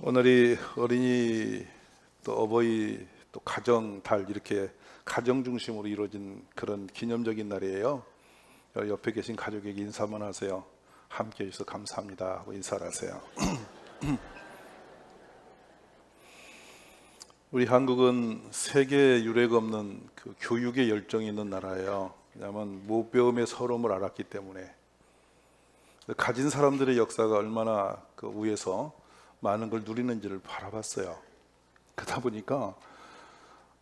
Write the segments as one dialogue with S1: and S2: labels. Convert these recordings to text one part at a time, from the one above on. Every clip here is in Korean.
S1: 오늘이 어린이 또 어버이 또 가정달 이렇게 가정 중심으로 이루어진 그런 기념적인 날이에요. 옆에 계신 가족에게 인사만 하세요. 함께 해주셔서 감사합니다 하고 인사를 하세요. 우리 한국은 세계 유례가 없는 그 교육의 열정이 있는 나라예요. 왜냐하면 무배움의 서러움을 알았기 때문에. 가진 사람들의 역사가 얼마나 그 위에서 많은 걸 누리는지를 바라봤어요. 그러다 보니까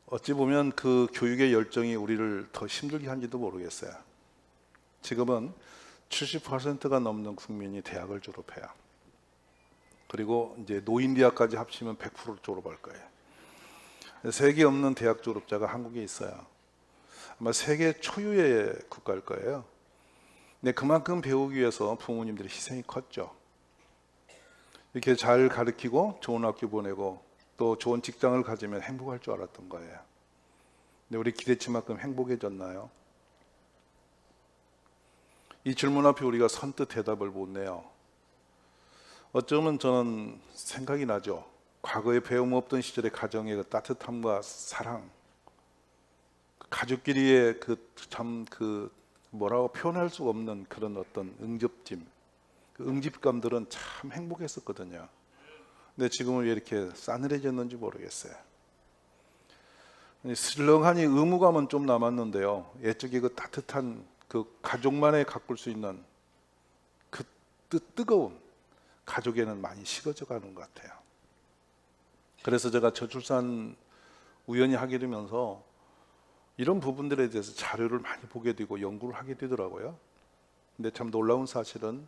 S1: 어찌 보면 그 교육의 열정이 우리를 더 힘들게 한지도 모르겠어요. 지금은 70%가 넘는 국민이 대학을 졸업해요. 그리고 이제 노인대학까지 합치면 100% 졸업할 거예요. 세계 없는 대학 졸업자가 한국에 있어요. 아마 세계 초유의 국가일 거예요. 근데 그만큼 배우기 위해서 부모님들의 희생이 컸죠. 이렇게 잘 가르치고 좋은 학교 보내고 또 좋은 직장을 가지면 행복할 줄 알았던 거예요. 근데 우리 기대치만큼 행복해졌나요? 이 질문 앞에 우리가 선뜻 대답을 못 내요. 어쩌면 저는 생각이 나죠. 과거에 배움 없던 시절의 가정의 그 따뜻함과 사랑, 가족끼리의 뭐라고 표현할 수 없는 그런 어떤 응접짐, 그 응집감들은 참 행복했었거든요. 근데 지금은 왜 이렇게 싸늘해졌는지 모르겠어요. 슬렁하니 의무감은 좀 남았는데요. 옛적에 그 따뜻한 그 가족만에 가꿀 수 있는 그 뜨거운 가족에는 많이 식어져 가는 것 같아요. 그래서 제가 저출산 우연히 하게 되면서 이런 부분들에 대해서 자료를 많이 보게 되고 연구를 하게 되더라고요. 근데 참 놀라운 사실은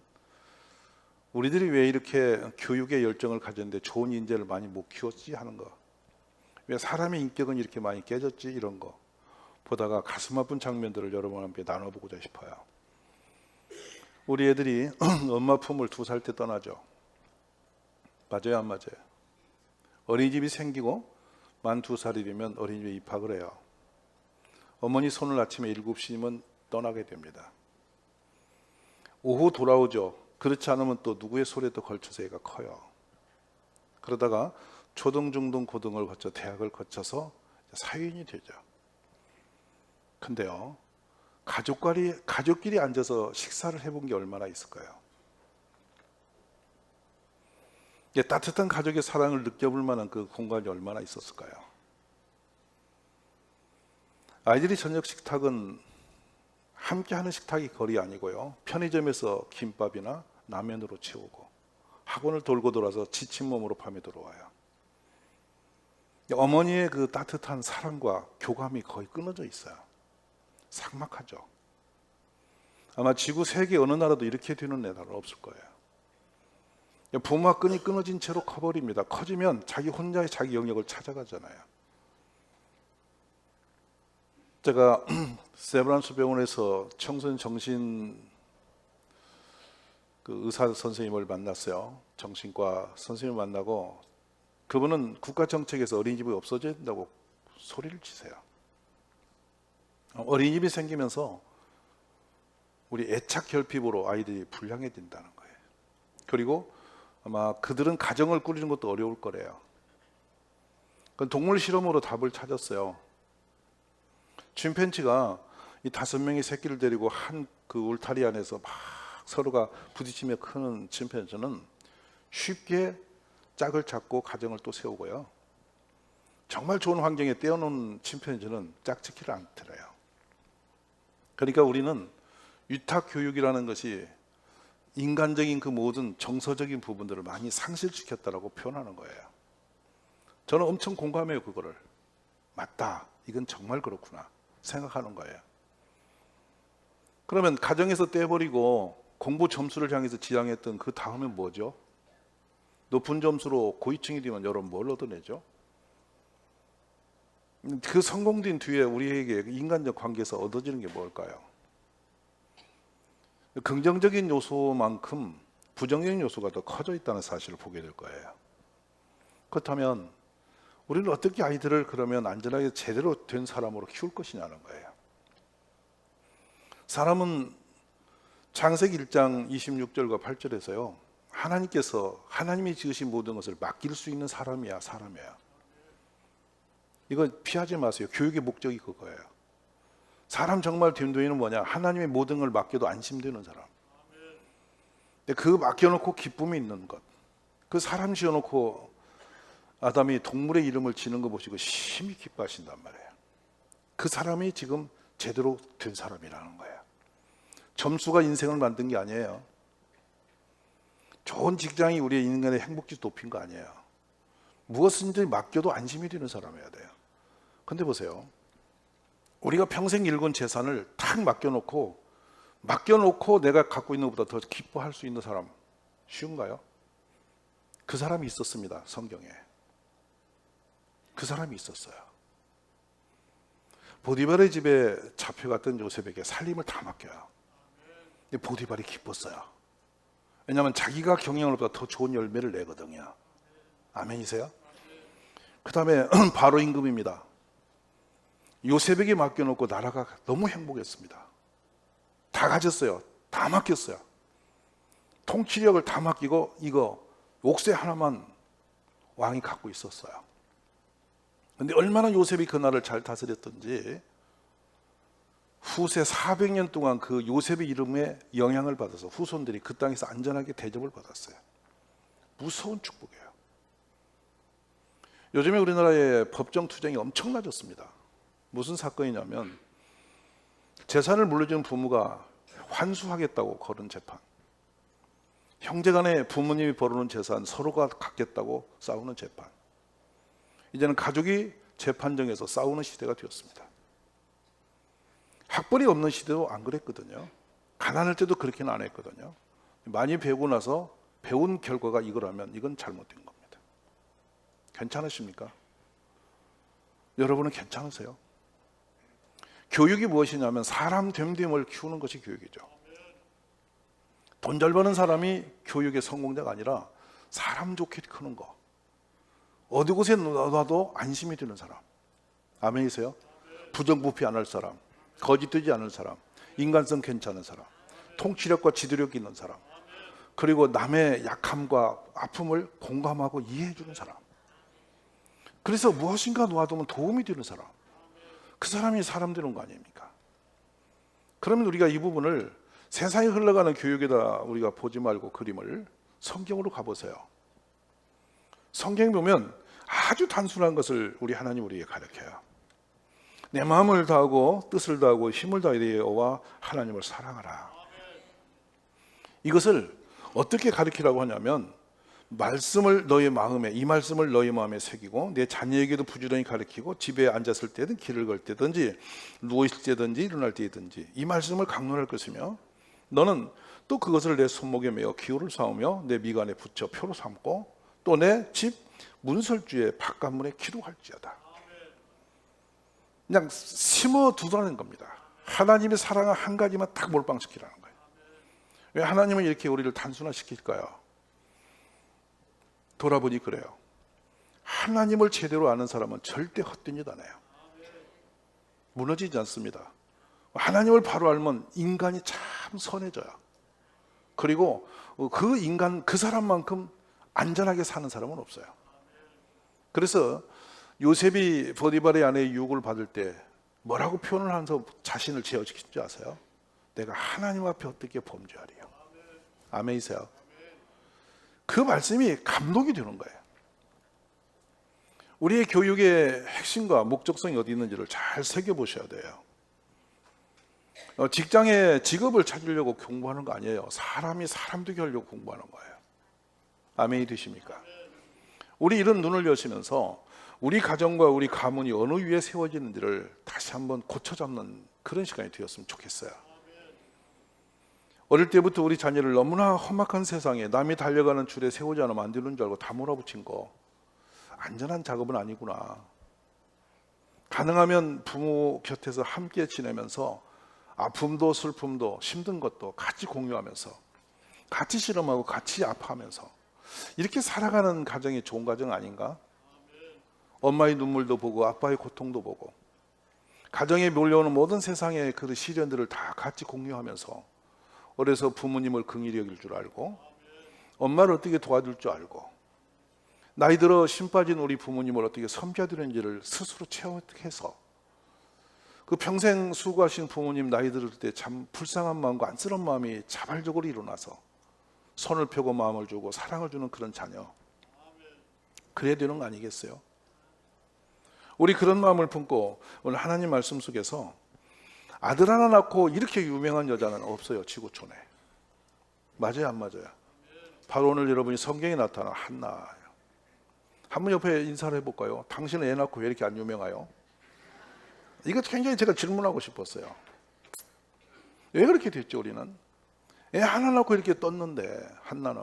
S1: 우리들이 왜 이렇게 교육에 열정을 가졌는데 좋은 인재를 많이 못 키웠지 하는 거, 왜 사람의 인격은 이렇게 많이 깨졌지 이런 거 보다가 가슴 아픈 장면들을 여러분과 함께 나눠보고자 싶어요. 우리 애들이 엄마 품을 2살 때 떠나죠. 맞아요, 안 맞아요? 어린이집이 생기고 만 2살이 되면 어린이집에 입학을 해요. 어머니 손을 아침에 7시면 떠나게 됩니다. 오후 돌아오죠. 그렇지 않으면 또 누구의 소리에도 걸쳐서 애가 커요. 그러다가 초등, 중등, 고등을 거쳐 대학을 거쳐서 사회인이 되죠. 근데요, 가족끼리 앉아서 식사를 해본 게 얼마나 있을까요? 따뜻한 가족의 사랑을 느껴볼 만한 그 공간이 얼마나 있었을까요? 아이들이 저녁 식탁은 함께하는 식탁이 거리 아니고요, 편의점에서 김밥이나 라면으로 채우고 학원을 돌고 돌아서 지친 몸으로 밤에 들어와요. 어머니의 그 따뜻한 사랑과 교감이 거의 끊어져 있어요. 삭막하죠. 아마 지구 세계 어느 나라도 이렇게 되는 나라는 없을 거예요. 부모와 끈이 끊어진 채로 커버립니다. 커지면 자기 혼자의 자기 영역을 찾아가잖아요. 제가 세브란스 병원에서 청소년 정신 그 의사 선생님을 만났어요. 정신과 선생님을 만나고 그분은 국가 정책에서 어린이집이 없어져야 된다고 소리를 치세요. 어린이집이 생기면서 우리 애착 결핍으로 아이들이 불량해진다는 거예요. 그리고 아마 그들은 가정을 꾸리는 것도 어려울 거래요. 동물 실험으로 답을 찾았어요. 침팬지가 이 5명의 새끼를 데리고 한 그 울타리 안에서 막 서로가 부딪히며 크는 침팬지는 쉽게 짝을 잡고 가정을 또 세우고요. 정말 좋은 환경에 떼어놓은 침팬지는 짝짓기를 안 들어요. 그러니까 우리는 위탁 교육이라는 것이 인간적인 그 모든 정서적인 부분들을 많이 상실시켰다라고 표현하는 거예요. 저는 엄청 공감해요, 그거를. 맞다, 이건 정말 그렇구나 생각하는 거예요. 그러면 가정에서 떼버리고 공부 점수를 향해서 지향했던 그 다음엔 뭐죠? 높은 점수로 고위층이 되면 여러분 뭘 얻어내죠? 그 성공된 뒤에 우리에게 인간적 관계에서 얻어지는 게 뭘까요? 긍정적인 요소만큼 부정적인 요소가 더 커져 있다는 사실을 보게 될 거예요. 그렇다면 우리는 어떻게 아이들을 그러면 안전하게 제대로 된 사람으로 키울 것이냐는 거예요. 사람은 창세기 1장 26절과 8절에서요, 하나님이 지으신 모든 것을 맡길 수 있는 사람이야. 이거 피하지 마세요. 교육의 목적이 그거예요. 사람 정말 됨됨이는 뭐냐? 하나님의 모든 걸 맡겨도 안심되는 사람. 근데 그 맡겨놓고 기쁨이 있는 것. 그 사람 지어놓고 아담이 동물의 이름을 지는 거 보시고 심히 기뻐하신단 말이에요. 그 사람이 지금 제대로 된 사람이라는 거예요. 점수가 인생을 만든 게 아니에요. 좋은 직장이 우리의 인간의 행복지 높인 거 아니에요. 무엇인지 맡겨도 안심이 되는 사람이어야 돼요. 근데 보세요. 우리가 평생 일군 재산을 탁 맡겨놓고 내가 갖고 있는 것보다 더 기뻐할 수 있는 사람 쉬운가요? 그 사람이 있었습니다. 성경에. 그 사람이 있었어요. 보디발의 집에 잡혀갔던 요셉에게 살림을 다 맡겨요. 근데 보디발이 기뻤어요. 왜냐하면 자기가 경영을 보다 더 좋은 열매를 내거든요. 아멘이세요? 그 다음에 바로 임금입니다. 요셉에게 맡겨놓고 나라가 너무 행복했습니다. 다 가졌어요. 다 맡겼어요. 통치력을 다 맡기고 이거 옥새 하나만 왕이 갖고 있었어요. 근데 얼마나 요셉이 그 나라를 잘 다스렸던지 후세 400년 동안 그 요셉의 이름에 영향을 받아서 후손들이 그 땅에서 안전하게 대접을 받았어요. 무서운 축복이에요. 요즘에 우리나라의 법정 투쟁이 엄청나졌습니다. 무슨 사건이냐면 재산을 물려준 부모가 환수하겠다고 걸은 재판, 형제간에 부모님이 벌어놓은 재산 서로가 갖겠다고 싸우는 재판. 이제는 가족이 재판정에서 싸우는 시대가 되었습니다. 학벌이 없는 시대도 안 그랬거든요. 가난할 때도 그렇게는 안 했거든요. 많이 배우고 나서 배운 결과가 이거라면 이건 잘못된 겁니다. 괜찮으십니까? 여러분은 괜찮으세요? 교육이 무엇이냐면 사람 됨됨을 키우는 것이 교육이죠. 돈 잘 버는 사람이 교육의 성공자가 아니라 사람 좋게 크는 거. 어디 곳에 놔도 안심이 되는 사람. 아멘이세요? 부정부패 안 할 사람, 거짓되지 않을 사람, 인간성 괜찮은 사람, 통치력과 지도력 있는 사람, 그리고 남의 약함과 아픔을 공감하고 이해해 주는 사람. 그래서 무엇인가 놓아두면 도움이 되는 사람. 그 사람이 사람 되는 거 아닙니까? 그러면 우리가 이 부분을 세상에 흘러가는 교육에다 우리가 보지 말고 그림을 성경으로 가보세요. 성경에 보면 아주 단순한 것을 우리 하나님 우리에게 가르쳐요. 내 마음을 다하고 뜻을 다하고 힘을 다하여 여호와 하나님을 사랑하라. 이것을 어떻게 가르치라고 하냐면 말씀을 너의 마음에, 이 말씀을 너의 마음에 새기고 내 자녀에게도 부지런히 가르치고 집에 앉았을 때든 길을 걸 때든지 누워있을 때든지 일어날 때든지 이 말씀을 강론할 것이며 너는 또 그것을 내 손목에 메어 기호를 삼으며 내 미간에 붙여 표로 삼고 또 내 집 문설주에 바깥문에 기록할지어다. 그냥 심어두라는 겁니다. 하나님의 사랑을 한 가지만 딱 몰빵시키라는 거예요. 왜 하나님은 이렇게 우리를 단순화시킬까요? 돌아보니 그래요. 하나님을 제대로 아는 사람은 절대 헛된 짓 안 해요. 무너지지 않습니다. 하나님을 바로 알면 인간이 참 선해져요. 그리고 그 인간, 그 사람만큼 안전하게 사는 사람은 없어요. 그래서 요셉이 보디발의 아내의 유혹을 받을 때 뭐라고 표현을 하면서 자신을 제어시킨지 아세요? 내가 하나님 앞에 어떻게 범죄하리요? 아멘이세요? 그 말씀이 감동이 되는 거예요. 우리의 교육의 핵심과 목적성이 어디 있는지를 잘 새겨보셔야 돼요. 직장에 직업을 찾으려고 공부하는 거 아니에요. 사람이 사람 되게 하려고 공부하는 거예요. 아멘이 되십니까? 우리 이런 눈을 여시면서 우리 가정과 우리 가문이 어느 위에 세워지는지를 다시 한번 고쳐잡는 그런 시간이 되었으면 좋겠어요. 어릴 때부터 우리 자녀를 너무나 험악한 세상에 남이 달려가는 줄에 세우지 않으면 안 되는 줄 알고 다 몰아붙인 거 안전한 작업은 아니구나. 가능하면 부모 곁에서 함께 지내면서 아픔도 슬픔도 힘든 것도 같이 공유하면서 같이 실험하고 같이 아파하면서 이렇게 살아가는 가정이 좋은 가정 아닌가? 엄마의 눈물도 보고 아빠의 고통도 보고 가정에 몰려오는 모든 세상의 그 시련들을 다 같이 공유하면서 어려서 부모님을 긍휼히 여길 줄 알고 엄마를 어떻게 도와줄 줄 알고, 나이 들어 신 빠진 우리 부모님을 어떻게 섬겨야 되는지를 스스로 체험해서 그 평생 수고하신 부모님 나이 들을 때 참 불쌍한 마음과 안쓰러운 마음이 자발적으로 일어나서 손을 펴고 마음을 주고 사랑을 주는 그런 자녀, 그래야 되는 거 아니겠어요? 우리 그런 마음을 품고 오늘 하나님 말씀 속에서 아들 하나 낳고 이렇게 유명한 여자는 없어요, 지구촌에. 맞아요, 안 맞아요? 바로 오늘 여러분이 성경에 나타난 한나예요. 한번 옆에 인사를 해볼까요? 당신은 애 낳고 왜 이렇게 안 유명해요? 이거 굉장히 제가 질문하고 싶었어요. 왜 그렇게 됐죠, 우리는? 애 하나 낳고 이렇게 떴는데, 한나는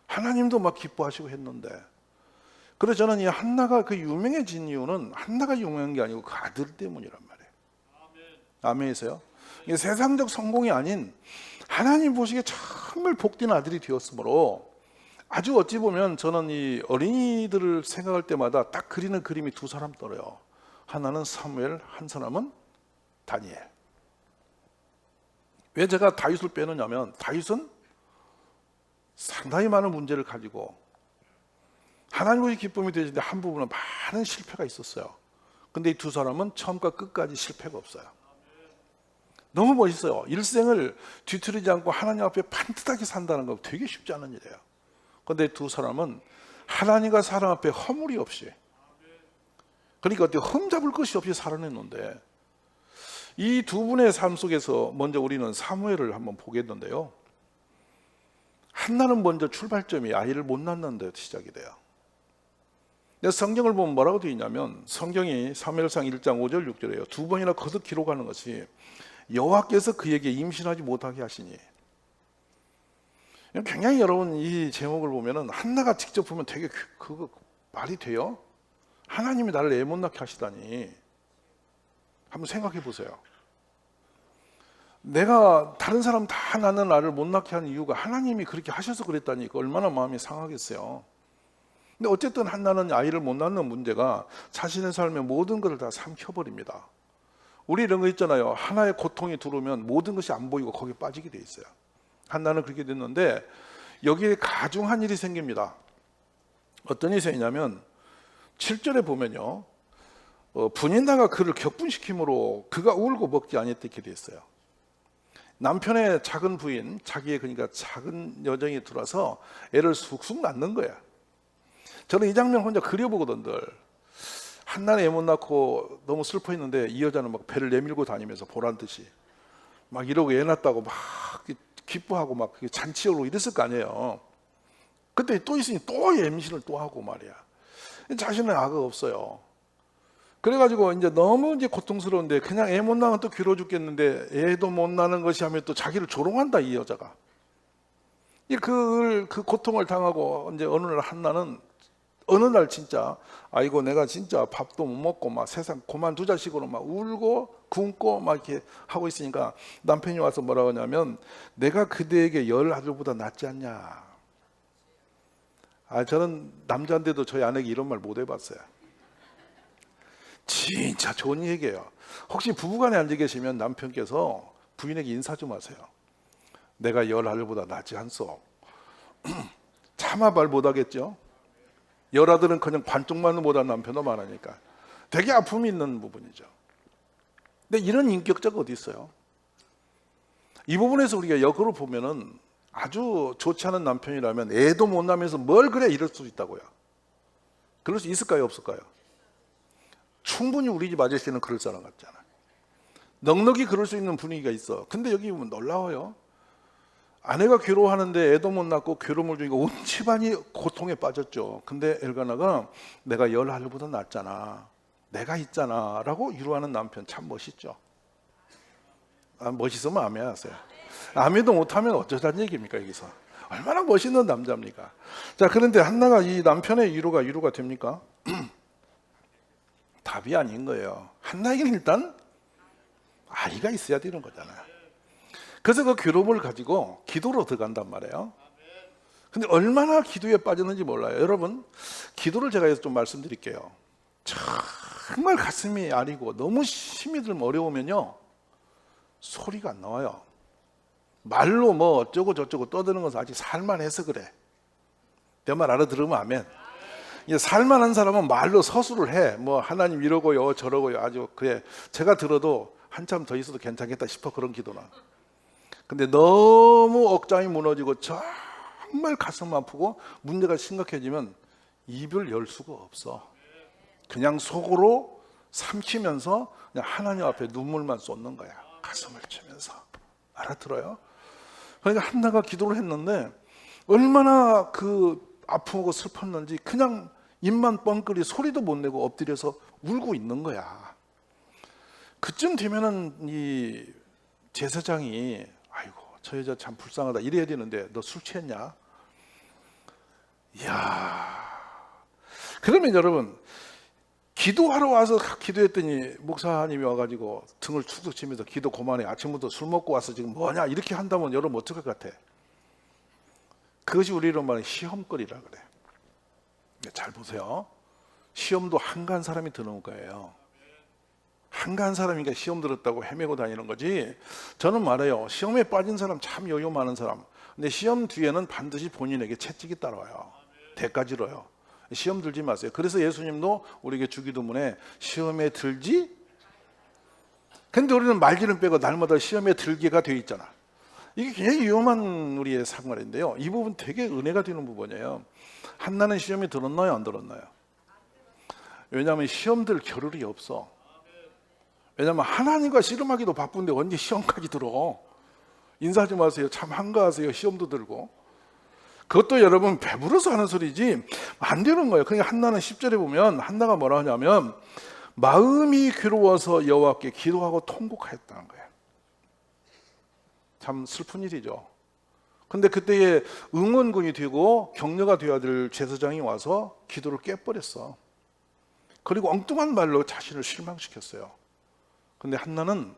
S1: 하나님도 막 기뻐하시고 했는데, 그래서 저는 이 한나가 그 유명해진 이유는 한나가 유명한 게 아니고 그 아들 때문이란 말이에요. 아멘이세요? 이게 세상적 성공이 아닌 하나님 보시기에 정말 복된 아들이 되었으므로, 아주 어찌 보면 저는 이 어린이들을 생각할 때마다 딱 그리는 그림이 두 사람 떨어요. 하나는 사무엘, 한 사람은 다니엘. 왜 제가 다윗을 빼느냐면, 다윗은 상당히 많은 문제를 가지고 하나님의 기쁨이 되는데 한 부분은 많은 실패가 있었어요. 근데 이 두 사람은 처음과 끝까지 실패가 없어요. 너무 멋있어요. 일생을 뒤틀리지 않고 하나님 앞에 반듯하게 산다는 거 되게 쉽지 않은 일이에요. 근데 두 사람은 하나님과 사람 앞에 허물이 없이, 그러니까 어떻게 흠잡을 것이 없이 살아냈는데, 이 두 분의 삶 속에서 먼저 우리는 사무엘을 한번 보겠는데요. 한나는 먼저 출발점이 아이를 못 낳는 데 시작이 돼요. 근데 성경을 보면 뭐라고 되어 있냐면, 성경이 사무엘상 1장 5절 6절이에요. 두 번이나 거듭 기록하는 것이 여호와께서 그에게 임신하지 못하게 하시니. 굉장히 여러분 이 제목을 보면은 한나가 직접 보면 되게 그거 말이 돼요? 하나님이 나를 애 못 낳게 하시다니. 한번 생각해 보세요. 내가 다른 사람 다 낳는 아를 못 낳게 하는 이유가 하나님이 그렇게 하셔서 그랬다니, 얼마나 마음이 상하겠어요. 근데 어쨌든 한나는 아이를 못 낳는 문제가 자신의 삶의 모든 것을 다 삼켜버립니다. 우리 이런 거 있잖아요. 하나의 고통이 들어오면 모든 것이 안 보이고 거기에 빠지게 돼 있어요. 한나는 그렇게 됐는데, 여기에 가중한 일이 생깁니다. 어떤 일이 생기냐면 7절에 보면요, 분인나가 그를 격분시킴으로 그가 울고 먹지 아니했게 됐어요. 남편의 작은 부인, 자기의 그러니까 작은 여정이 들어와서 애를 쑥쑥 낳는 거야. 저는 이 장면 혼자 그려보거든들. 한나는 애 못 낳고 너무 슬퍼했는데 이 여자는 막 배를 내밀고 다니면서 보란 듯이 막 이러고 애 낳았다고 막 기뻐하고 막 잔치하고 이랬을 거 아니에요. 그때 또 있으니 또 임신을 또 하고 말이야. 자신은 악의가 없어요. 그래가지고 이제 너무 이제 고통스러운데 그냥 애 못 낳으면 또 괴로워 죽겠는데 애도 못 낳는 것이 하면 또 자기를 조롱한다, 이 여자가. 그 고통을 당하고 이제 어느 날 한나는 어느 날 진짜 아이고 내가 진짜 밥도 못 먹고 막 세상 그만두자 식으로 막 울고 굶고 막 이렇게 하고 있으니까 남편이 와서 뭐라고 하냐면, 내가 그대에게 10 아들보다 낫지 않냐. 저는 남자인데도 저희 아내에게 이런 말 못 해봤어요. 진짜 좋은 얘기예요. 혹시 부부간에 앉아 계시면 남편께서 부인에게 인사 좀 하세요. 내가 10 아들보다 낫지 않소. 차마 말 못하겠죠. 10 아들은 그냥 반쪽만 못한 남편도 많으니까 되게 아픔이 있는 부분이죠. 근데 이런 인격자가 어디 있어요? 이 부분에서 우리가 역으로 보면은 아주 좋지 않은 남편이라면 애도 못 낳으면서 뭘 그래 이럴 수 있다고요. 그럴 수 있을까요, 없을까요? 충분히 우리 집 아저씨는 그럴 사람 같잖아. 넉넉히 그럴 수 있는 분위기가 있어. 근데 여기 보면 놀라워요. 아내가 괴로워하는데 애도 못 낳고 괴로움을 주니까 온 집안이 고통에 빠졌죠. 근데 엘가나가 내가 10 아들보다 낫잖아, 내가 있잖아 라고 위로하는 남편, 참 멋있죠. 멋있으면 아멘 하세요. 아멘도 못하면 어쩌자는 얘기입니까? 여기서 얼마나 멋있는 남자입니까? 자, 그런데 한나가 이 남편의 위로가 됩니까? 답이 아닌 거예요. 한나에게는 일단 아이가 있어야 되는 거잖아요. 그래서 그 괴로움을 가지고 기도로 들어간단 말이에요. 근데 얼마나 기도에 빠졌는지 몰라요. 여러분, 기도를 제가 좀 말씀드릴게요. 정말 가슴이 아리고 너무 힘이 들면 어려우면요, 소리가 안 나와요. 말로 뭐 어쩌고 저쩌고 떠드는 것은 아직 살만해서 그래. 내 말 알아들으면 아멘. 이제 살만한 사람은 말로 서술을 해. 뭐 하나님 이러고요 저러고요 아주 그래. 제가 들어도 한참 더 있어도 괜찮겠다 싶어 그런 기도는. 근데 너무 억장이 무너지고 정말 가슴 아프고 문제가 심각해지면 입을 열 수가 없어. 그냥 속으로 삼키면서 그냥 하나님 앞에 눈물만 쏟는 거야. 가슴을 치면서. 알아들어요? 그러니까 한나가 기도를 했는데 얼마나 그 아프고 슬펐는지 그냥 입만 뻥끗이 소리도 못 내고 엎드려서 울고 있는 거야. 그쯤 되면은 이 제사장이 아이고 저 여자 참 불쌍하다 이래야 되는데 너 술 취했냐? 이야. 그러면 여러분 기도하러 와서 기도했더니 목사님이 와가지고 등을 축축 치면서 기도 그만해 아침부터 술 먹고 와서 지금 뭐냐 이렇게 한다면 여러분 어떨 것 같아? 그것이 우리로 말하는 시험거리라 그래. 잘 보세요. 시험도 한가한 사람이 드는 거예요. 한가한 사람이니까 시험 들었다고 헤매고 다니는 거지. 저는 말해요. 시험에 빠진 사람 참 여유 많은 사람. 근데 시험 뒤에는 반드시 본인에게 채찍이 따라와요. 대가지로요. 시험 들지 마세요. 그래서 예수님도 우리에게 주기도문에 시험에 들지. 근데 우리는 말지는 빼고 날마다 시험에 들게가 되어 있잖아. 이게 굉장히 위험한 우리의 생활인데요. 이 부분 되게 은혜가 되는 부분이에요. 한나는 시험에 들었나요? 안 들었나요? 왜냐하면 시험 들 겨를이 없어. 왜냐하면 하나님과 씨름하기도 바쁜데 언제 시험까지 들어. 인사하지 마세요. 참 한가하세요. 시험도 들고. 그것도 여러분 배부러서 하는 소리지 안 되는 거예요. 그러니까 한나는 10절에 보면 한나가 뭐라 하냐면 마음이 괴로워서 여호와께 기도하고 통곡하였다는 거예요. 참 슬픈 일이죠. 근데 그때에 응원군이 되고 격려가 되어야 될 제사장이 와서 기도를 깨버렸어. 그리고 엉뚱한 말로 자신을 실망시켰어요. 근데 한나는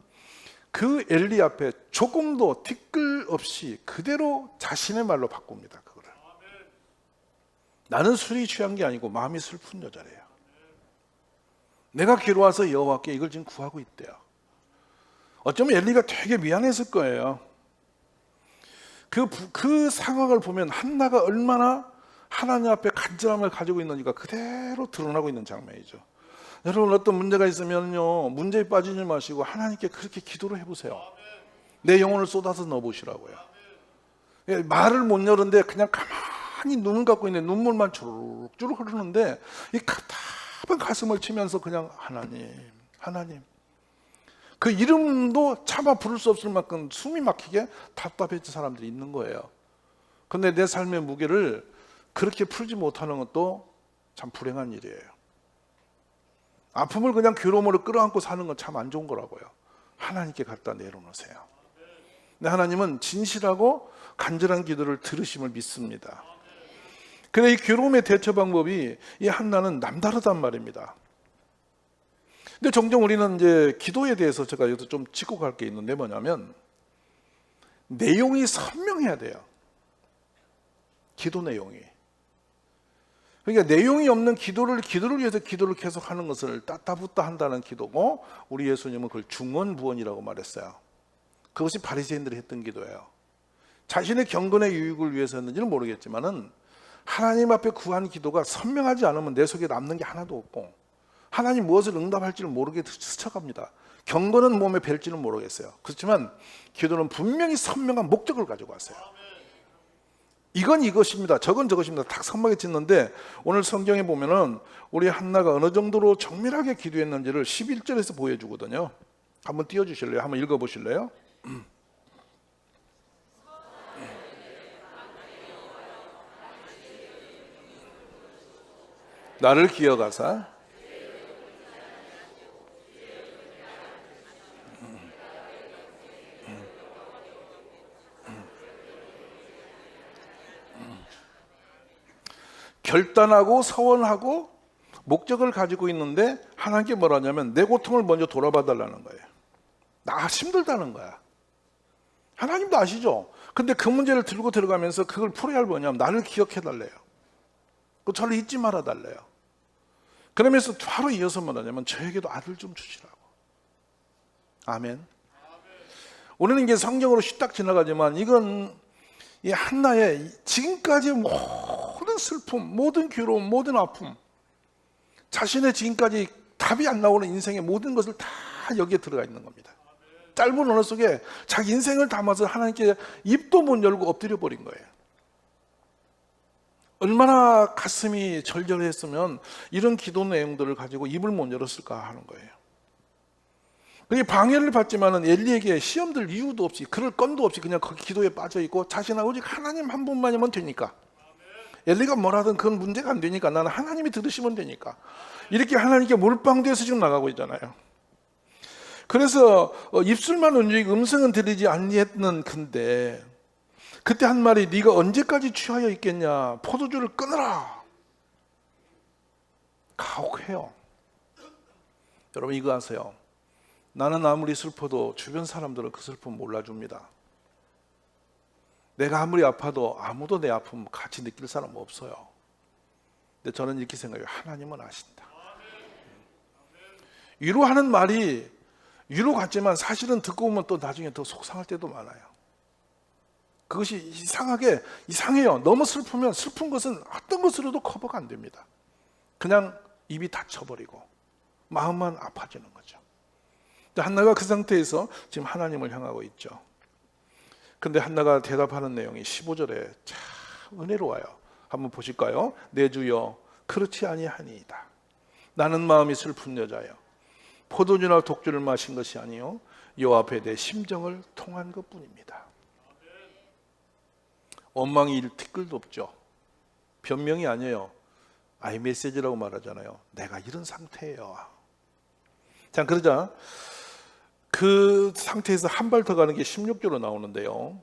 S1: 그 엘리 앞에 조금도 티끌 없이 그대로 자신의 말로 바꿉니다. 그거를. 나는 술이 취한 게 아니고 마음이 슬픈 여자래요. 내가 기로 와서 여호와께 이걸 지금 구하고 있대요. 어쩌면 엘리가 되게 미안했을 거예요. 그 상황을 보면 한나가 얼마나 하나님 앞에 간절함을 가지고 있는지가 그대로 드러나고 있는 장면이죠. 여러분 어떤 문제가 있으면요 문제에 빠지지 마시고 하나님께 그렇게 기도를 해보세요. 내 영혼을 쏟아서 넣어보시라고요. 말을 못 여는데 그냥 가만히 눈을 감고 있는데 눈물만 주룩주룩 흐르는데 이 답답한 가슴을 치면서 그냥 하나님 그 이름도 차마 부를 수 없을 만큼 숨이 막히게 답답해진 사람들이 있는 거예요. 근데 내 삶의 무게를 그렇게 풀지 못하는 것도 참 불행한 일이에요. 아픔을 그냥 괴로움으로 끌어안고 사는 건 참 안 좋은 거라고요. 하나님께 갖다 내려놓으세요. 근데 하나님은 진실하고 간절한 기도를 들으심을 믿습니다. 그래 이 괴로움의 대처 방법이 이 한나는 남다르단 말입니다. 근데 종종 우리는 이제 기도에 대해서 제가 여기서 좀 짚고 갈 게 있는데 뭐냐면 내용이 선명해야 돼요. 기도 내용이. 그러니까 내용이 없는 기도를 위해서 기도를 계속하는 것을 따따붙다 한다는 기도고 우리 예수님은 그걸 중언부언이라고 말했어요. 그것이 바리새인들이 했던 기도예요. 자신의 경건의 유익을 위해서 했는지는 모르겠지만은 하나님 앞에 구한 기도가 선명하지 않으면 내 속에 남는 게 하나도 없고 하나님 무엇을 응답할지를 모르게 스쳐갑니다. 경건은 몸에 뵐지는 모르겠어요. 그렇지만 기도는 분명히 선명한 목적을 가지고 왔어요. 이건 이것입니다. 저건 저것입니다. 딱 선명하게 짓는데 오늘 성경에 보면은 우리 한나가 어느 정도로 정밀하게 기도했는지를 11절에서 보여주거든요. 한번 띄워주실래요? 한번 읽어보실래요? 나를 기억하사 결단하고 서원하고 목적을 가지고 있는데 하나님께 뭐라냐면 내 고통을 먼저 돌아봐 달라는 거예요. 나 힘들다는 거야. 하나님도 아시죠? 근데 그 문제를 들고 들어가면서 그걸 풀어야 할 뭐냐면 나를 기억해 달래요. 저를 잊지 말아 달래요. 그러면서 바로 이어서 뭐라냐면 저에게도 아들 좀 주시라고. 아멘. 우리는 이게 성경으로 휘딱 지나가지만 이건 이 한나의 지금까지 모든 슬픔, 모든 괴로움, 모든 아픔, 자신의 지금까지 답이 안 나오는 인생의 모든 것을 다 여기에 들어가 있는 겁니다. 짧은 언어 속에 자기 인생을 담아서 하나님께 입도 못 열고 엎드려 버린 거예요. 얼마나 가슴이 절절했으면 이런 기도 내용들을 가지고 입을 못 열었을까 하는 거예요. 그게 방해를 받지만은 엘리에게 시험 들 이유도 없이, 그럴 건도 없이 그냥 거기 기도에 빠져 있고 자신은 오직 하나님 한 분만이면 되니까, 엘리가 뭐라든 그건 문제가 안 되니까 나는 하나님이 들으시면 되니까, 이렇게 하나님께 몰빵돼서 지금 나가고 있잖아요. 그래서 입술만 움직이고 음성은 들리지 아니했는 근데 그때 한 말이 네가 언제까지 취하여 있겠냐, 포도주를 끊어라. 가혹해요. 여러분 이거 아세요? 나는 아무리 슬퍼도 주변 사람들은 그 슬픔 몰라줍니다. 내가 아무리 아파도 아무도 내 아픔 같이 느낄 사람 없어요. 근데 저는 이렇게 생각해요. 하나님은 아신다. 위로하는 말이 위로 같지만 사실은 듣고 보면 또 나중에 더 속상할 때도 많아요. 그것이 이상해요. 너무 슬프면 슬픈 것은 어떤 것으로도 커버가 안 됩니다. 그냥 입이 닫혀버리고 마음만 아파지는 거죠. 한나가 그 상태에서 지금 하나님을 향하고 있죠. 근데 한나가 대답하는 내용이 15절에 참 은혜로워요. 한번 보실까요? 내 주여 그렇지 아니하니이다. 나는 마음이 슬픈 여자여, 포도주나 독주를 마신 것이 아니요 여호와 앞에 내 심정을 통한 것뿐입니다. 원망이 일 티끌도 없죠. 변명이 아니에요. 아이 메시지라고 말하잖아요. 내가 이런 상태예요. 자, 그러자 그 상태에서 한 발 더 가는 게 16절로 나오는데요.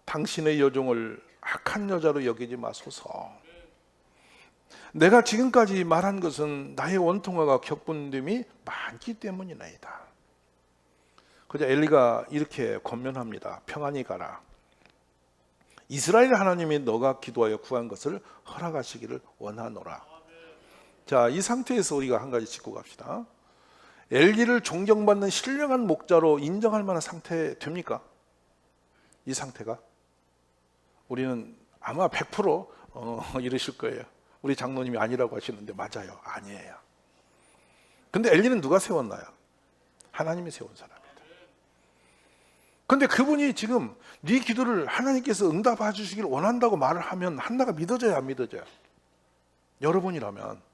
S1: 당신의 여종을 악한 여자로 여기지 마소서. 내가 지금까지 말한 것은 나의 원통화가 격분됨이 많기 때문이나이다. 그러자 엘리가 이렇게 권면합니다. 평안히 가라. 이스라엘 하나님이 너가 기도하여 구한 것을 허락하시기를 원하노라. 자, 이 상태에서 우리가 한 가지 짚고 갑시다. 엘리를 존경받는 신령한 목자로 인정할 만한 상태 됩니까? 이 상태가? 우리는 아마 100% 이러실 거예요. 우리 장로님이 아니라고 하시는데 맞아요. 아니에요. 근데 엘리는 누가 세웠나요? 하나님이 세운 사람입니다. 근데 그분이 지금 네 기도를 하나님께서 응답해 주시길 원한다고 말을 하면 한나가 믿어져요, 안 믿어져요? 여러분이라면.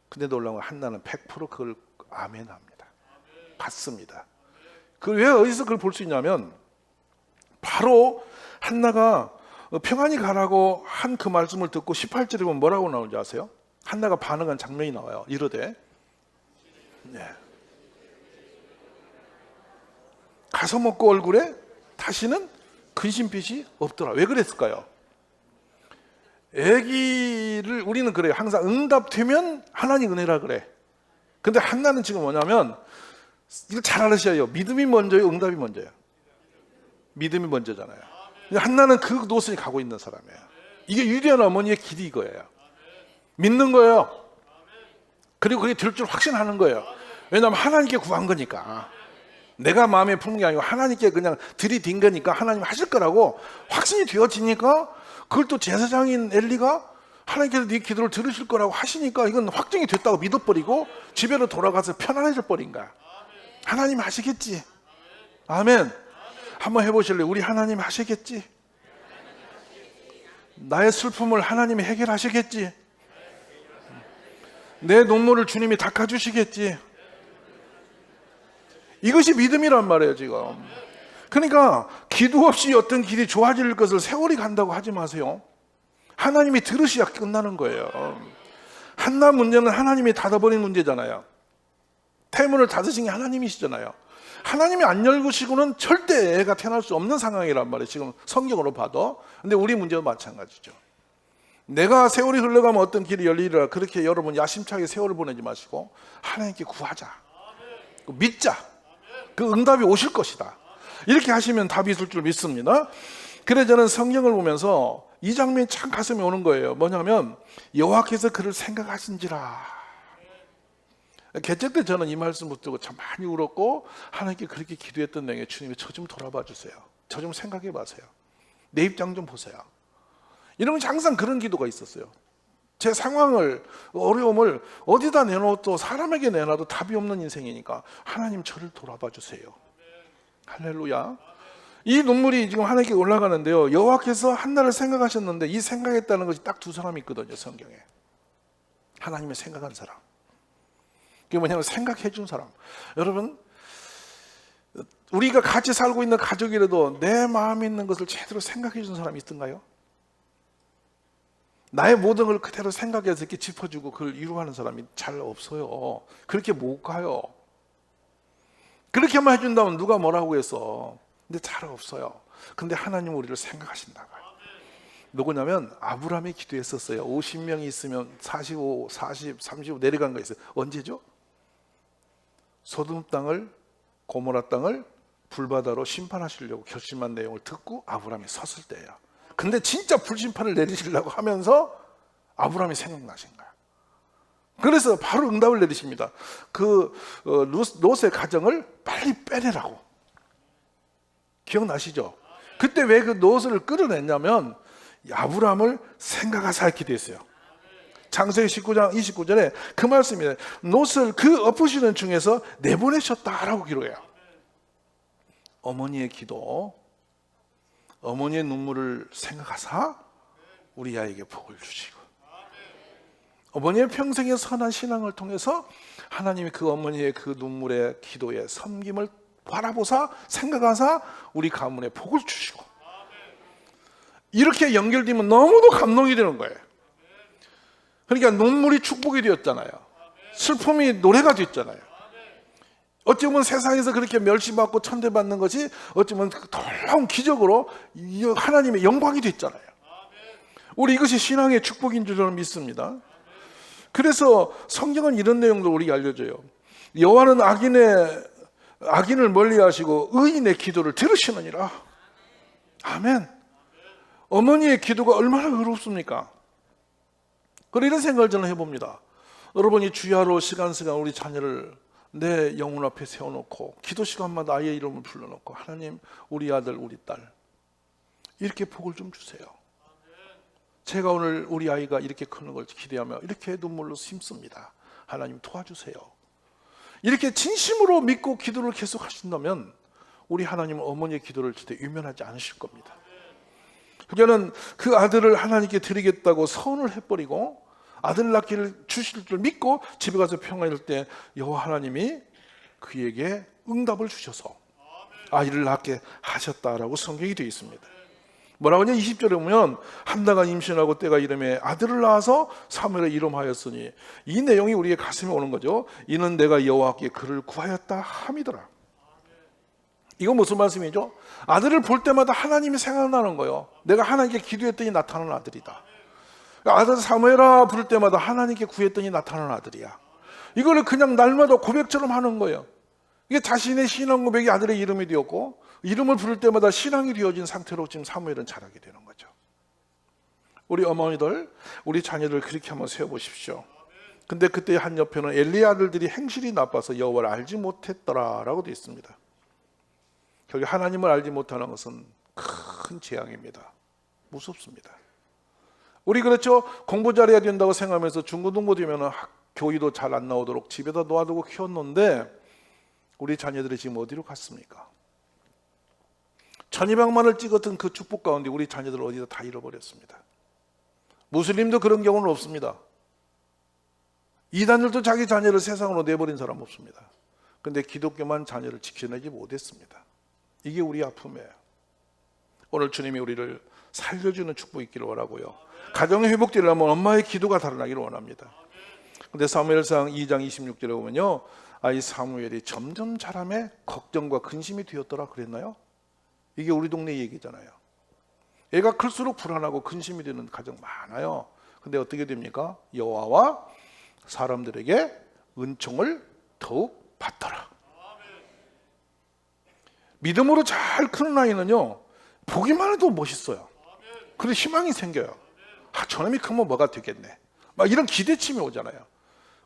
S1: 근데 놀라운 건 한나는 100% 그걸 아멘합니다. 받습니다. 왜 어디서 그걸 볼 수 있냐면 바로 한나가 평안히 가라고 한 그 말씀을 듣고 18절에 보면 뭐라고 나오는지 아세요? 한나가 반응한 장면이 나와요. 이르되 가서 먹고 얼굴에 다시는 근심빛이 없더라. 왜 그랬을까요? 애기를 우리는 그래요. 항상 응답되면 하나님 은혜라 그래. 근데 한나는 지금 뭐냐면 이거 잘 알으셔야 믿음이 먼저요, 응답이 먼저요? 믿음이 먼저잖아요. 한나는 그 노선이 가고 있는 사람이에요. 이게 위대한 어머니의 길이 이거예요. 믿는 거예요. 그리고 그게 될 줄 확신하는 거예요. 왜냐하면 하나님께 구한 거니까. 내가 마음에 품은 게 아니고 하나님께 그냥 들이댄 거니까 하나님 하실 거라고 확신이 되어지니까, 그걸 또 제사장인 엘리가 하나님께서 네 기도를 들으실 거라고 하시니까 이건 확정이 됐다고 믿어버리고 집에로 돌아가서 편안해져 버린 거야. 하나님 하시겠지. 아멘. 한번 해보실래요? 우리 하나님 하시겠지. 나의 슬픔을 하나님이 해결하시겠지. 내 눈물을 주님이 닦아주시겠지. 이것이 믿음이란 말이에요 지금. 그러니까 기도 없이 어떤 길이 좋아질 것을 세월이 간다고 하지 마세요. 하나님이 들으셔야 끝나는 거예요. 한나 문제는 하나님이 닫아버린 문제잖아요. 태문을 닫으신 게 하나님이시잖아요. 하나님이 안 열고시고는 절대 애가 태어날 수 없는 상황이란 말이에요 지금 성경으로 봐도. 근데 우리 문제도 마찬가지죠. 내가 세월이 흘러가면 어떤 길이 열리리라, 그렇게 여러분 야심차게 세월을 보내지 마시고 하나님께 구하자, 믿자. 그 응답이 오실 것이다. 이렇게 하시면 답이 있을 줄 믿습니다. 그래서 저는 성경을 보면서 이 장면이 참 가슴에 오는 거예요. 뭐냐면 여호와께서 그를 생각하신지라. 개척 때 저는 이 말씀 붙들고 참 많이 울었고, 하나님께 그렇게 기도했던 내용에 주님이 저 좀 돌아봐 주세요. 저 좀 생각해 보세요. 내 입장 좀 보세요. 이러면 항상 그런 기도가 있었어요. 제 상황을, 어려움을 어디다 내놔도, 사람에게 내놔도 답이 없는 인생이니까 하나님 저를 돌아봐 주세요. 할렐루야. 이 눈물이 지금 하나님께 올라가는데요, 여호와께서 한나를 생각하셨는데 이 생각했다는 것이 딱 두 사람이 있거든요, 성경에. 하나님의 생각한 사람, 그게 뭐냐면 생각해 준 사람. 여러분, 우리가 같이 살고 있는 가족이라도 내 마음에 있는 것을 제대로 생각해 준 사람이 있던가요? 나의 모든 걸 그대로 생각해서 이렇게 짚어주고 그걸 이루어가는 사람이 잘 없어요. 그렇게 못 가요. 그렇게만 해준다면 누가 뭐라고 했어. 근데 잘 없어요. 근데 하나님은 우리를 생각하신다고요. 누구냐면 아브라함이 기도했었어요. 50명이 있으면 45, 40, 35 내려간 거 있어요. 언제죠? 소돔 땅을, 고모라 땅을 불바다로 심판하시려고 결심한 내용을 듣고 아브라함이 섰을 때예요. 근데 진짜 불심판을 내리시려고 하면서 아브라함이 생각나신 거야. 그래서 바로 응답을 내리십니다. 롯의 가정을 빨리 빼내라고. 기억나시죠? 그때 왜 그 롯을 끌어냈냐면 아브라함을 생각하사 했게 됐어요. 창세기 19장 29절에 그 말씀이에요. 롯을 그 엎으시는 중에서 내보내셨다라고 기록해요. 어머니의 기도, 어머니의 눈물을 생각하사 우리 아이에게 복을 주시고, 어머니의 평생의 선한 신앙을 통해서 하나님이 그 어머니의 그 눈물의 기도의 섬김을 바라보사 생각하사 우리 가문에 복을 주시고, 이렇게 연결되면 너무도 감동이 되는 거예요. 그러니까 눈물이 축복이 되었잖아요. 슬픔이 노래가 됐잖아요. 어찌 보면 세상에서 그렇게 멸시받고 천대받는 것이 어찌 보면 놀라운 기적으로 하나님의 영광이 됐잖아요. 우리 이것이 신앙의 축복인 줄 저는 믿습니다. 그래서 성경은 이런 내용도 우리에게 알려줘요. 여호와는 악인을 멀리하시고 의인의 기도를 들으시느니라. 아멘. 어머니의 기도가 얼마나 의롭습니까? 그런 이런 생각을 저는 해봅니다. 여러분이 주야로 시간 우리 자녀를 내 영혼 앞에 세워놓고 기도 시간마다 아이의 이름을 불러놓고, 하나님 우리 아들 우리 딸 이렇게 복을 좀 주세요. 제가 오늘 우리 아이가 이렇게 크는 걸 기대하며 이렇게 눈물로 힘씁니다. 하나님 도와주세요. 이렇게 진심으로 믿고 기도를 계속 하신다면 우리 하나님은 어머니의 기도를 절대 유면하지 않으실 겁니다. 그녀는 그 아들을 하나님께 드리겠다고 선을 해버리고 아들 낳기를 주실 줄 믿고 집에 가서 평안할 때 여호와 하나님이 그에게 응답을 주셔서 아이를 낳게 하셨다라고 성경이 되어 있습니다. 뭐라고 하냐? 20절에 보면 한나가 임신하고 때가 이름에 아들을 낳아서 사무엘을 이름하였으니, 이 내용이 우리의 가슴에 오는 거죠. 이는 내가 여호와께 그를 구하였다 함이더라. 이건 무슨 말씀이죠? 아들을 볼 때마다 하나님이 생각나는 거예요. 내가 하나님께 기도했더니 나타나는 아들이다. 아들 사무엘아 부를 때마다 하나님께 구했더니 나타나는 아들이야. 이거를 그냥 날마다 고백처럼 하는 거예요. 이게 자신의 신앙 고백이 아들의 이름이 되었고, 이름을 부를 때마다 신앙이 되어진 상태로 지금 사무엘은 자라게 되는 거죠. 우리 어머니들, 우리 자녀들 그렇게 한번 세워보십시오. 근데 그때 한 옆에는 엘리의 아들들이 행실이 나빠서 여호와를 알지 못했더라라고 되어 있습니다. 결국 하나님을 알지 못하는 것은 큰 재앙입니다. 무섭습니다. 우리 그렇죠? 공부 잘해야 된다고 생각하면서 중고등부 되면 교의도 잘 안 나오도록 집에다 놓아두고 키웠는데 우리 자녀들이 지금 어디로 갔습니까? 천이백만을 찍었던 그 축복 가운데 우리 자녀들을 어디다 다 잃어버렸습니다. 무슬림도 그런 경우는 없습니다. 이단들도 자기 자녀를 세상으로 내버린 사람 없습니다. 그런데 기독교만 자녀를 지켜내지 못했습니다. 이게 우리 아픔이에요. 오늘 주님이 우리를 살려주는 축복이 있기를 원하고요, 가정이 회복되려면 엄마의 기도가 달아나기를 원합니다. 그런데 사무엘상 2장 26절에 보면요, 아이 사무엘이 점점 자라매 걱정과 근심이 되었더라 그랬나요? 이게 우리 동네 얘기잖아요. 애가 클수록 불안하고 근심이 되는 가정 많아요. 근데 어떻게 됩니까? 여호와와 사람들에게 은총을 더욱 받더라. 믿음으로 잘 크는 아이는요, 보기만 해도 멋있어요. 그리고 희망이 생겨요. 저놈이 크면 뭐가 되겠네, 막 이런 기대침이 오잖아요.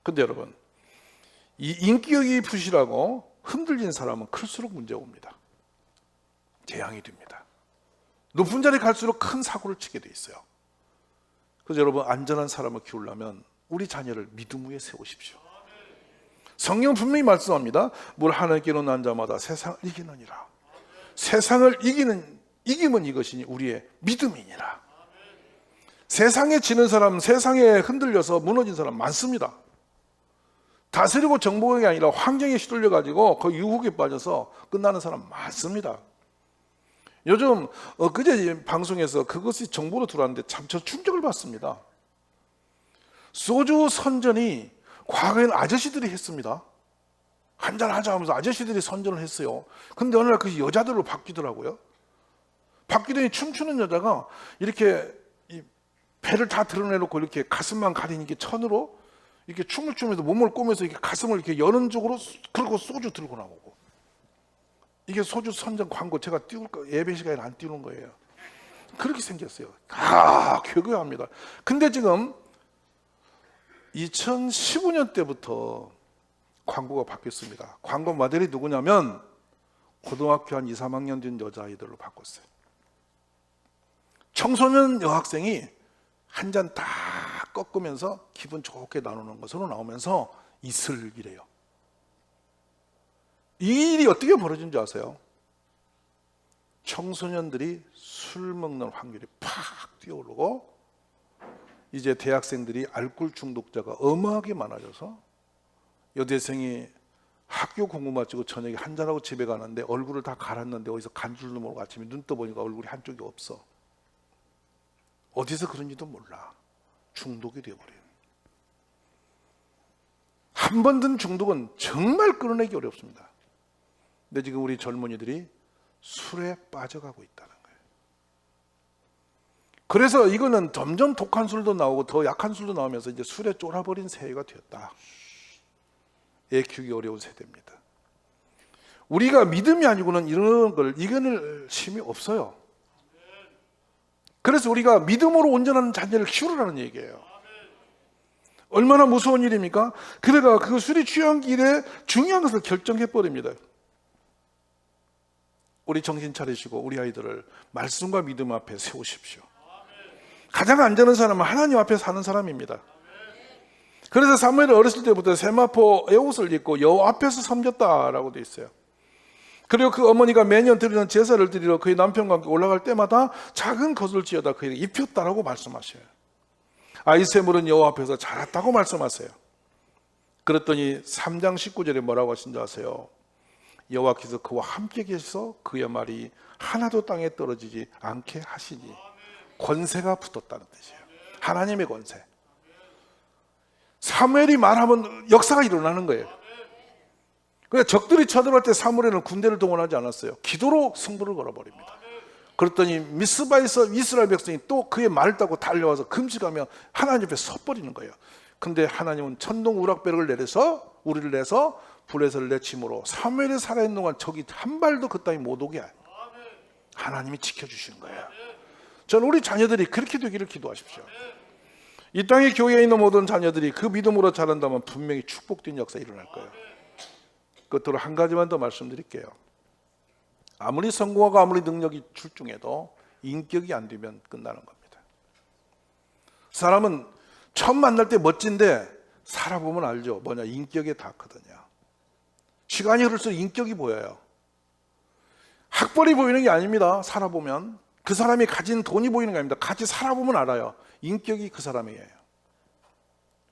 S1: 근데 여러분, 이 인격이 부실하고 흔들린 사람은 클수록 문제가 옵니다. 재앙이 됩니다. 높은 자리에 갈수록 큰 사고를 치게 돼 있어요. 그래서 여러분, 안전한 사람을 키우려면 우리 자녀를 믿음 위에 세우십시오. 성경 분명히 말씀합니다. 물 하늘길로 난 자마다 세상을 이기느니라. 세상을 이기면 이것이니 우리의 믿음이니라. 세상에 지는 사람, 세상에 흔들려서 무너진 사람 많습니다. 다스리고 정복이 아니라 환경에 휘둘려 가지고 그 유혹에 빠져서 끝나는 사람 많습니다. 요즘 그제 방송에서 그것이 정보로 들어왔는데 참 저 충격을 받습니다. 소주 선전이 과거에는 아저씨들이 했습니다. 한잔하자 하면서 아저씨들이 선전을 했어요. 근데 어느 날 그 여자들로 바뀌더라고요. 바뀌더니 춤추는 여자가 이렇게 배를 다 드러내놓고 이렇게 가슴만 가리니까 천으로 이렇게 춤을 추면서 몸을 꼬면서 이렇게 가슴을 이렇게 여는 쪽으로 그리고 소주 들고 나오고. 이게 소주 선전 광고 제가 띄울 거 예배 시간에 안 띄우는 거예요. 그렇게 생겼어요. 교교합니다. 근데 지금 2015년 때부터 광고가 바뀌었습니다. 광고 모델이 누구냐면 고등학교 한 2, 3학년 된 여자아이들로 바꿨어요. 청소년 여학생이 한 잔 다 꺾으면서 기분 좋게 나누는 것으로 나오면서 이슬기래요. 이 일이 어떻게 벌어진 줄 아세요? 청소년들이 술 먹는 확률이 팍 뛰어오르고 이제 대학생들이 알코올 중독자가 어마하게 많아져서 여대생이 학교 공부 마치고 저녁에 한잔하고 집에 가는데 얼굴을 다 갈았는데 어디서 간 줄도 모르고 아침에 눈 떠보니까 얼굴이 한쪽이 없어. 어디서 그런지도 몰라. 중독이 되어버려요. 한 번 든 중독은 정말 끊어내기 어렵습니다. 근데 지금 우리 젊은이들이 술에 빠져가고 있다는 거예요. 그래서 이거는 점점 독한 술도 나오고 더 약한 술도 나오면서 이제 술에 쫄아버린 세대가 되었다. 애 키우기 어려운 세대입니다. 우리가 믿음이 아니고는 이런 걸 이겨낼 힘이 없어요. 그래서 우리가 믿음으로 온전한 자녀를 키우라는 얘기예요. 얼마나 무서운 일입니까? 그래가 그 술이 취한 길에 중요한 것을 결정해버립니다. 우리 정신 차리시고 우리 아이들을 말씀과 믿음 앞에 세우십시오. 가장 안전한 사람은 하나님 앞에 사는 사람입니다. 그래서 사무엘은 어렸을 때부터 세마포 에옷을 입고 여호와 앞에서 섬겼다라고 되어 있어요. 그리고 그 어머니가 매년 드리는 제사를 드리러 그의 남편과 함께 올라갈 때마다 작은 것을 지어다 그에게 입혔다라고 말씀하셔요. 아이세물은 여호와 앞에서 자랐다고 말씀하세요. 그랬더니 3장 19절에 뭐라고 하신지 아세요? 여호와께서 그와 함께 계셔서 그의 말이 하나도 땅에 떨어지지 않게 하시니 권세가 붙었다는 뜻이에요. 하나님의 권세. 사무엘이 말하면 역사가 일어나는 거예요. 그러니까 적들이 쳐들어갈 때 사무엘은 군대를 동원하지 않았어요. 기도로 승부를 걸어버립니다. 그랬더니 미스바에서 이스라엘 백성이 또 그의 말을 따고 달려와서 금식하며 하나님 앞에 섰버리는 거예요. 근데 하나님은 천둥 우락배를 내려서 우리를 내서 불에서 내침으로 사무엘이 살아있는 동안 적이 한 발도 그 땅에 못 오게 하나님이 지켜주시는 거예요. 저는 우리 자녀들이 그렇게 되기를 기도하십시오. 이 땅에 교회에 있는 모든 자녀들이 그 믿음으로 자란다면 분명히 축복된 역사 일어날 거예요. 끝으로 한 가지만 더 말씀드릴게요. 아무리 성공하고 아무리 능력이 출중해도 인격이 안 되면 끝나는 겁니다. 사람은 처음 만날 때 멋진데 살아보면 알죠. 뭐냐, 인격에 닿거든요. 시간이 흐를수록 인격이 보여요. 학벌이 보이는 게 아닙니다. 살아보면 그 사람이 가진 돈이 보이는 게 아닙니다. 같이 살아보면 알아요. 인격이 그 사람이에요.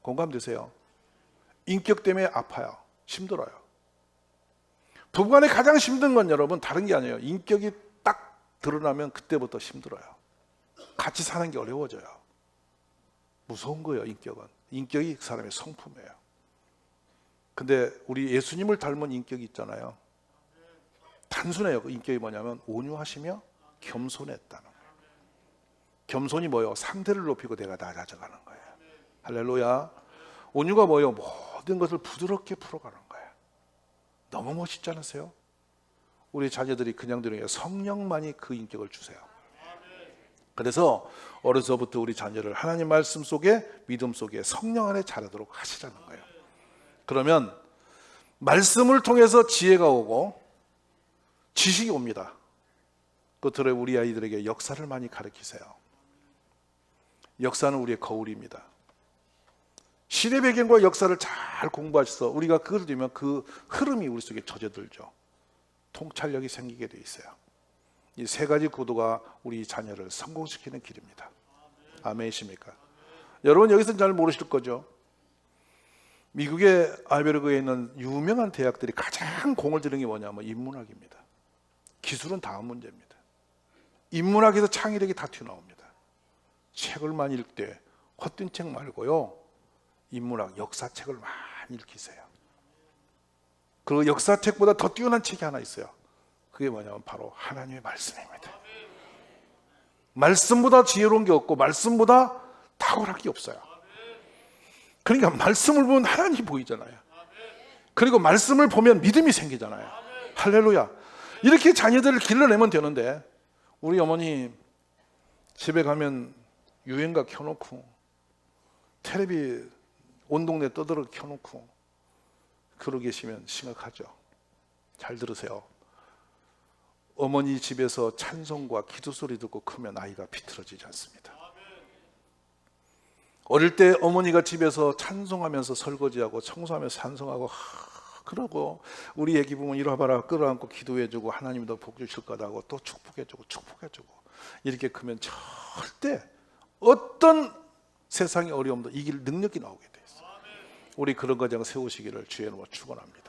S1: 공감되세요? 인격 때문에 아파요. 힘들어요. 부부간에 가장 힘든 건 여러분 다른 게 아니에요. 인격이 딱 드러나면 그때부터 힘들어요. 같이 사는 게 어려워져요. 무서운 거예요. 인격은. 인격이 그 사람의 성품이에요. 근데 우리 예수님을 닮은 인격이 있잖아요. 단순해요. 그 인격이 뭐냐면 온유하시며 겸손했다는 거예요. 겸손이 뭐예요? 상대를 높이고 내가 낮아져가는 거예요. 할렐루야. 온유가 뭐예요? 모든 것을 부드럽게 풀어가는 거예요. 너무 멋있지 않으세요? 우리 자녀들이 그냥 들으니까 성령만이 그 인격을 주세요. 그래서 어려서부터 우리 자녀를 하나님 말씀 속에 믿음 속에 성령 안에 자라도록 하시라는 거예요. 그러면 말씀을 통해서 지혜가 오고 지식이 옵니다. 끝으로 우리 아이들에게 역사를 많이 가르치세요. 역사는 우리의 거울입니다. 시대 배경과 역사를 잘 공부하셔서 우리가 그걸 들으면 그 흐름이 우리 속에 젖어들죠. 통찰력이 생기게 돼 있어요. 이 세 가지 구도가 우리 자녀를 성공시키는 길입니다. 아멘이십니까? 여러분 여기서는 잘 모르실 거죠. 미국의 알베르그에 있는 유명한 대학들이 가장 공을 들인 게 뭐냐면 인문학입니다. 기술은 다음 문제입니다. 인문학에서 창의력이 다 튀어나옵니다. 책을 많이 읽을 때 헛된 책 말고요, 인문학, 역사책을 많이 읽히세요. 그 역사책보다 더 뛰어난 책이 하나 있어요. 그게 뭐냐면 바로 하나님의 말씀입니다. 말씀보다 지혜로운 게 없고 말씀보다 탁월한 게 없어요. 그러니까 말씀을 보면 하나님이 보이잖아요. 그리고 말씀을 보면 믿음이 생기잖아요. 할렐루야. 이렇게 자녀들을 길러내면 되는데 우리 어머니 집에 가면 유행가 켜놓고 텔레비 온 동네 떠들어 켜놓고 그러고 계시면 심각하죠. 잘 들으세요. 어머니 집에서 찬송과 기도 소리 듣고 크면 아이가 비틀어지지 않습니다. 어릴 때 어머니가 집에서 찬송하면서 설거지하고 청소하면서 찬송하고 그러고 우리 애기 보면 이리 와봐라 끌어안고 기도해주고 하나님 더 복 주실 거다 하고 또 축복해주고 이렇게 크면 절대 어떤 세상의 어려움도 이길 능력이 나오게 돼 있어요. 우리 그런 과정 세우시기를 주의 이름으로 축원합니다.